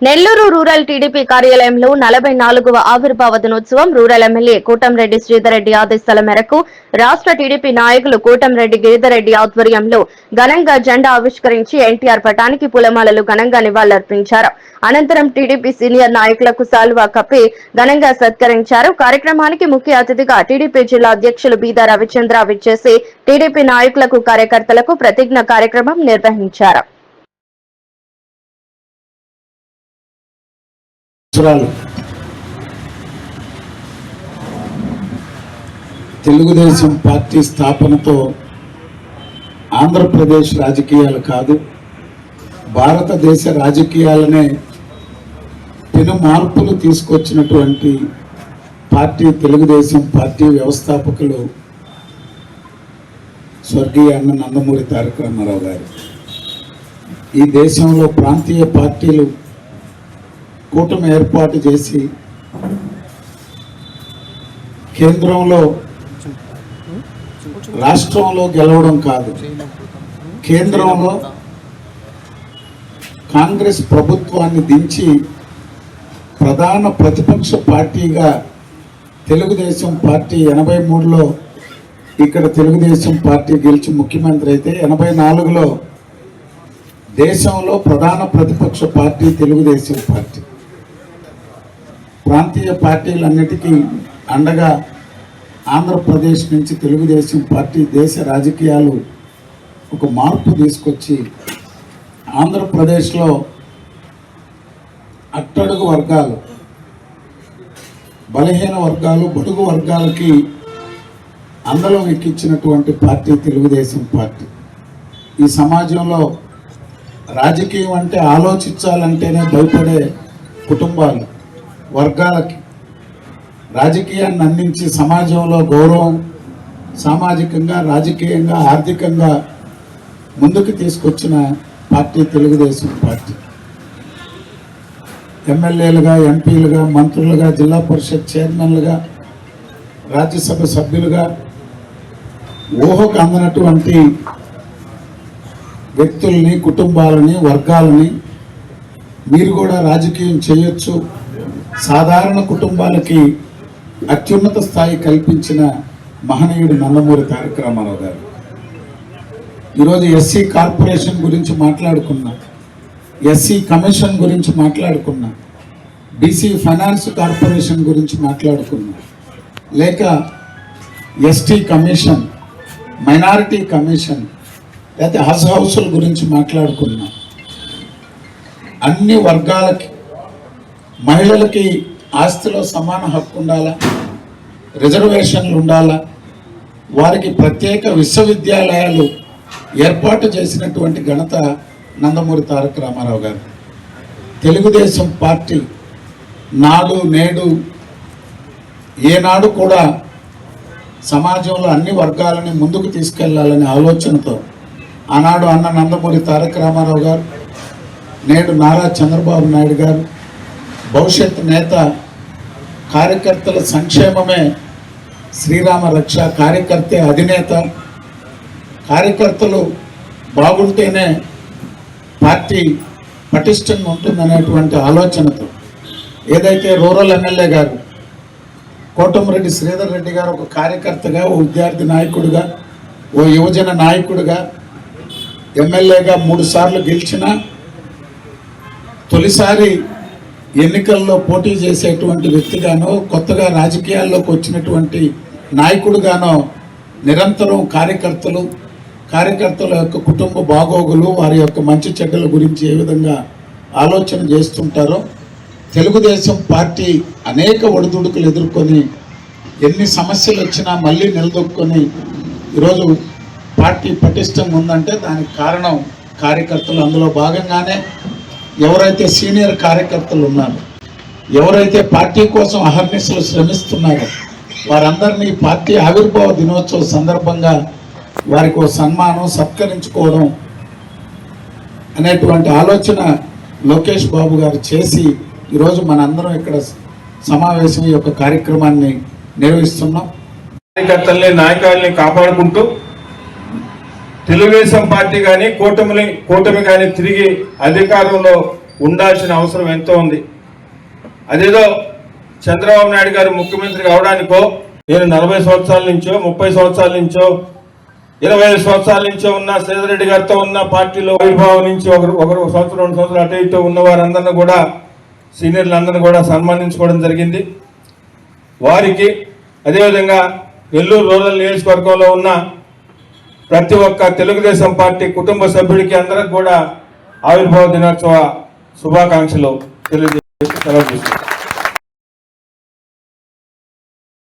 Nellore rural TDP కార్యాలయంలో 44వ ఆవిర్భావ దినోత్సవం రూరల్ ఎమ్మెల్యే కోటంరెడ్డి శ్రీధర్రెడ్డి ఆదేశాల మేరకు రాష్ట్ర టీడీపీ నాయకులు కోటంరెడ్డి గిరిధర్రెడ్డి ఆధ్వర్యంలో ఘనంగా జెండా ఆవిష్కరించి ఎన్టీఆర్ పటానికి పూలమాలలు ఘనంగా నివాళులర్పించారు. అనంతరం టీడీపీ సీనియర్ నాయకులకు సాల్వా కప్పి ఘనంగా సత్కరించారు. కార్యక్రమానికి ముఖ్య అతిథిగా టీడీపీ జిల్లా అధ్యక్షులు బీదా రవిచంద్ర విచ్చేసి టీడీపీ నాయకులకు కార్యకర్తలకు ప్రతిజ్ఞ కార్యక్రమం నిర్వహించారు. తెలుగుదేశం పార్టీ స్థాపనతో ఆంధ్రప్రదేశ్ రాజకీయాలు కాదు, భారతదేశ రాజకీయాలనే పెను మార్పులు తీసుకొచ్చినటువంటి పార్టీ తెలుగుదేశం పార్టీ వ్యవస్థాపకులు స్వర్గీయ అన్న నందమూరి తారక రామారావు గారు. ఈ దేశంలో ప్రాంతీయ పార్టీలు కూటమి ఏర్పాటు చేసి కేంద్రంలో రాష్ట్రంలో గెలవడం కాదు, కేంద్రంలో కాంగ్రెస్ ప్రభుత్వాన్ని దించి ప్రధాన ప్రతిపక్ష పార్టీగా తెలుగుదేశం పార్టీ 83లో ఇక్కడ తెలుగుదేశం పార్టీ గెలిచి ముఖ్యమంత్రి అయితే 84లో దేశంలో ప్రధాన ప్రతిపక్ష పార్టీ తెలుగుదేశం పార్టీ. ప్రాంతీయ పార్టీలన్నిటికీ అండగా ఆంధ్రప్రదేశ్ నుంచి తెలుగుదేశం పార్టీ దేశ రాజకీయాలు ఒక మార్పు తీసుకొచ్చి ఆంధ్రప్రదేశ్లో అట్టడుగు వర్గాలు, బలహీన వర్గాలు, బడుగు వర్గాలకి అందలం ఎక్కించినటువంటి పార్టీ తెలుగుదేశం పార్టీ. ఈ సమాజంలో రాజకీయం అంటే ఆలోచించాలంటేనే భయపడే కుటుంబాలు, వర్గాలకి రాజకీయాన్ని అందించి సమాజంలో గౌరవం, సామాజికంగా, రాజకీయంగా, ఆర్థికంగా ముందుకు తీసుకొచ్చిన పార్టీ తెలుగుదేశం పార్టీ. ఎమ్మెల్యేలుగా, ఎంపీలుగా, మంత్రులుగా, జిల్లా పరిషత్ చైర్మన్లుగా, రాజ్యసభ సభ్యులుగా ఊహకు అందనటువంటి వ్యక్తుల్ని, కుటుంబాలని, వర్గాలని మీరు కూడా రాజకీయం చేయొచ్చు, సాధారణ కుటుంబాలకి అత్యున్నత స్థాయి కల్పించిన మహనీయుడు నందమూరి తారక రామారావు గారు. ఈరోజు ఎస్సీ కార్పొరేషన్ గురించి మాట్లాడుకున్నా, ఎస్సీ కమిషన్ గురించి మాట్లాడుకున్నా, బీసీ ఫైనాన్స్ కార్పొరేషన్ గురించి మాట్లాడుకున్నా, లేక ఎస్టీ కమిషన్, మైనారిటీ కమిషన్, లేకపోతే హౌసుల గురించి మాట్లాడుకున్నా. అన్ని వర్గాలకి, మహిళలకి ఆస్తిలో సమాన హక్కు ఉండాలా, రిజర్వేషన్లు ఉండాలా, వారికి ప్రత్యేక విశ్వవిద్యాలయాలు ఏర్పాటు చేసినటువంటి ఘనత నందమూరి తారక రామారావు గారు. తెలుగుదేశం పార్టీ నాడు నేడు ఏనాడు కూడా సమాజంలో అన్ని వర్గాలని ముందుకు తీసుకెళ్లాలనే ఆలోచనతో ఆనాడు అన్న నందమూరి తారక రామారావు గారు, నేడు నారా చంద్రబాబు నాయుడు గారు, భవిష్యత్ నేత, కార్యకర్తల సంక్షేమమే శ్రీరామ రక్ష, కార్యకర్తే అధినేత, కార్యకర్తలు బాగుంటేనే పార్టీ పటిష్టంగా ఉంటుందనేటువంటి ఆలోచనతో ఏదైతే రూరల్ ఎమ్మెల్యే గారు కోటంరెడ్డి శ్రీధర్ రెడ్డి గారు ఒక కార్యకర్తగా, ఓ విద్యార్థి నాయకుడిగా, ఓ యువజన నాయకుడిగా, ఎమ్మెల్యేగా 3 సార్లు గెలిచిన, తొలిసారి ఎన్నికల్లో పోటీ చేసేటువంటి వ్యక్తిగానో, కొత్తగా రాజకీయాల్లోకి వచ్చినటువంటి నాయకుడిగానో నిరంతరం కార్యకర్తల యొక్క కుటుంబ బాగోగులు, వారి యొక్క మంచి చెడ్డల గురించి ఏ విధంగా ఆలోచన చేస్తుంటారో, తెలుగుదేశం పార్టీ అనేక ఒడిదుడుకులు ఎదుర్కొని ఎన్ని సమస్యలు వచ్చినా మళ్ళీ నిలదొక్కుని ఈరోజు పార్టీ పటిష్టంగా ఉందంటే దానికి కారణం కార్యకర్తలు. అందులో భాగంగానే ఎవరైతే సీనియర్ కార్యకర్తలు ఉన్నారో, ఎవరైతే పార్టీ కోసం అహర్నిశలు శ్రమిస్తున్నారో వారందరినీ పార్టీ ఆవిర్భావ దినోత్సవ సందర్భంగా వారికి ఒక సన్మానం, సత్కరించుకోవడం అనేటువంటి ఆలోచన లోకేష్ బాబు గారు చేసి ఈరోజు మనందరం ఇక్కడ సమావేశం ఈ యొక్క కార్యక్రమాన్ని నిర్వహిస్తున్నాం. కార్యకర్తల్ని, నాయకుల్ని కాపాడుకుంటూ తెలుగుదేశం పార్టీ కానీ కూటమి కానీ తిరిగి అధికారంలో ఉండాల్సిన అవసరం ఎంతో ఉంది. అదేదో చంద్రబాబు నాయుడు గారు ముఖ్యమంత్రి కావడానికో, నేను 40 సంవత్సరాల నుంచో 30 సంవత్సరాల నుంచో 25 సంవత్సరాల నుంచో ఉన్న సేదరెడ్డి గారితో ఉన్న పార్టీలో ఆవిర్భావం నుంచి ఒకరు సంవత్సరం 2 సంవత్సరాలు అటు ఇటు ఉన్న వారందరినీ కూడా, సీనియర్లందరినీ కూడా సన్మానించుకోవడం జరిగింది. వారికి అదేవిధంగా నెల్లూరు రూరల్ నియోజకవర్గంలో ఉన్న ప్రతి ఒక్క తెలుగుదేశం పార్టీ కుటుంబ సభ్యుడికి అందరికి కూడా ఆవిర్భావ దినోత్సవ శుభాకాంక్షలు తెలియజేస్తూ సెలవు తీసుకుంటాను.